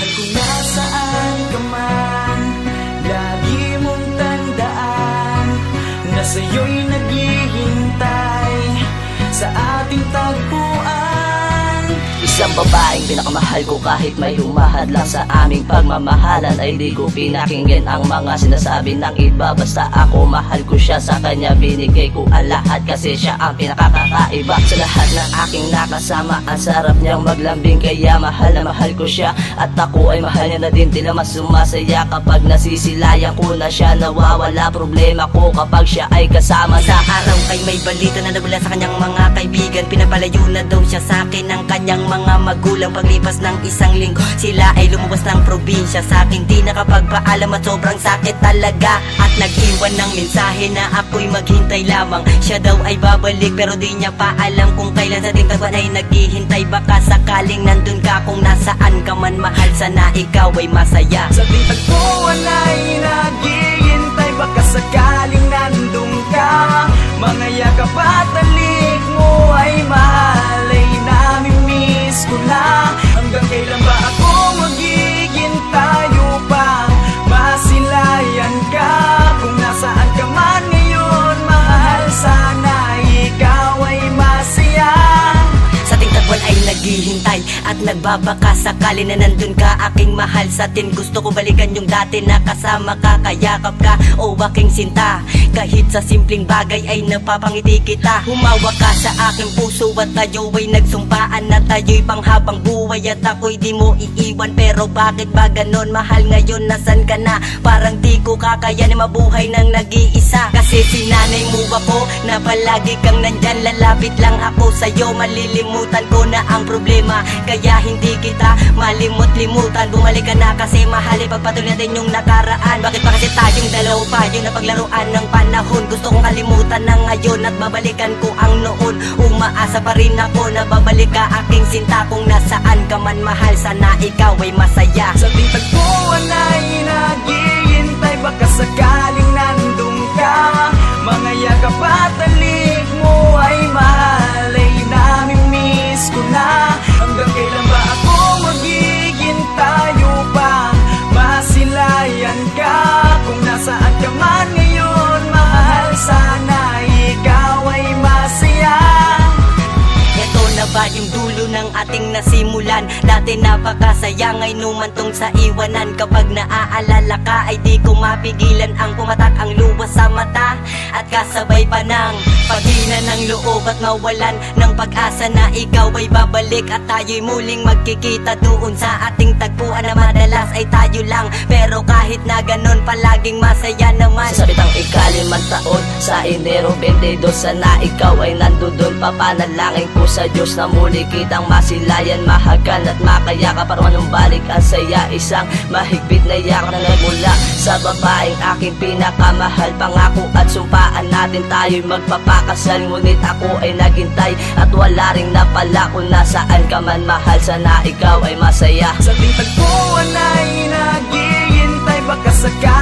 Mahal kung nasaan ka man, lagi mong tandaan na sa'yo'y naghihintay sa ating tagpuan. Isang babaeng pinakamahal ko kahit may humahad lang sa aming pagmamahalan, ay di ko pinakinggan ang mga sinasabi ng iba. Basta ako mahal ko siya, sa kanya binigay ko ang lahat kasi siya ang pinakakaiba. Sa lahat ng aking nakasama, ang sarap niyang maglambing, kaya mahal na mahal ko siya. At ako ay mahal niya na din, tila mas sumasaya kapag nasisilayan ko na siya. Nawawala problema ko kapag siya ay kasama. Sa araw kay may balita na nabula sa kanyang mga kaibigan, pinapalayo na daw siya sa akin ng kanyang mga magulang. Paglipas ng isang linggo, sila ay lumabas ng probinsya. Sa akin di nakapagpaalam at sobrang sakit talaga. At nag-iwan ng mensahe na ako'y maghintay lamang. Siya daw ay babalik pero di niya pa alam kung kailan. Sa ating tagpuan ay naghihintay, baka sakaling nandun ka. Kung nasaan ka man mahal, sana ikaw ay masaya. Sa ating tagpuan ay naghihintay, baka sakaling nandun ka. Mga yakap at talik mo ay mahal, ay namimiss ko na. Hanggang kailan ba ako maghihintay upang masilayan ka? Kung nasaan ka man ngayon mahal, sana ikaw ay masaya. Sa ating tagpuan ay naghihintay at nagbabaka sakali na nandun ka, aking mahal. Sa atin gusto ko balikan yung dati na kasama ka, kayakap ka o aking sinta. Kahit sa simpleng bagay ay napapangiti kita. Humawak ka sa aking puso at tayo ay nagsumpaan na tayo'y panghabang buhay at ako'y di mo iiwan. Pero bakit ba ganon mahal, ngayon nasan ka na? Parang di ko kakayanin mabuhay ng nag-iisa. Kasi sinanay mo ako na palagi kang nandyan, lalapit lang ako sa'yo. Malilimutan ko na ang problema, kaya hindi kita malimut-limutan. Bumalik ka na kasi mahal, ipagpatuloy natin yung nakaraan. Bakit pa kasi tayong dalaw pa yung napaglaruan ng panahon? Gusto kong kalimutan na ngayon at babalikan ko ang noon. Umaasa pa rin ako na babalik ka, aking sinta. Kung nasaan ka man mahal, sana ikaw ay masaya. Sa ating tagpuan ay naghihintay, baka sakaling nandun ka. Mga yakap at talik mo ay mahal, ay namimiss ko na. Hanggang kailan ba ako maghihintay upang masilayan ka? Kung nasaan ka man ngayon mahal, sana ikaw ay masaya. Ito na ba yung dulo ng ating nasimulan? Dati napakasaya, ngayon numantong sa iwanan. Kapag naaalala ka ay di ko mapigilan ang pumatak ang luwas sa mata. At kasabay pa ng paghina ng loob at mawalan ng pag-asa na ikaw ay babalik. At tayo'y muling magkikita doon sa ating tagpuan na madalas ay tayo lang. Pero kahit na ganon, palaging masaya naman. Sa sabitang ikalimang taon, sa Enero 22, sana ikaw ay nandoon. Papanalangin ko sa Diyos na muli kitang masilayan, mahagan at makayakap. Para manong balik ang saya, isang mahigpit na yakap na nagmula sa babaeng aking pinakamahal. Pangako at sumpaan natin tayo'y magpapakasal, ngunit ako ay naghintay at wala ring napala. Kung nasaan ka man mahal, sana ikaw ay masaya. Sa ating tagpuan ay naghihintay, baka sakaling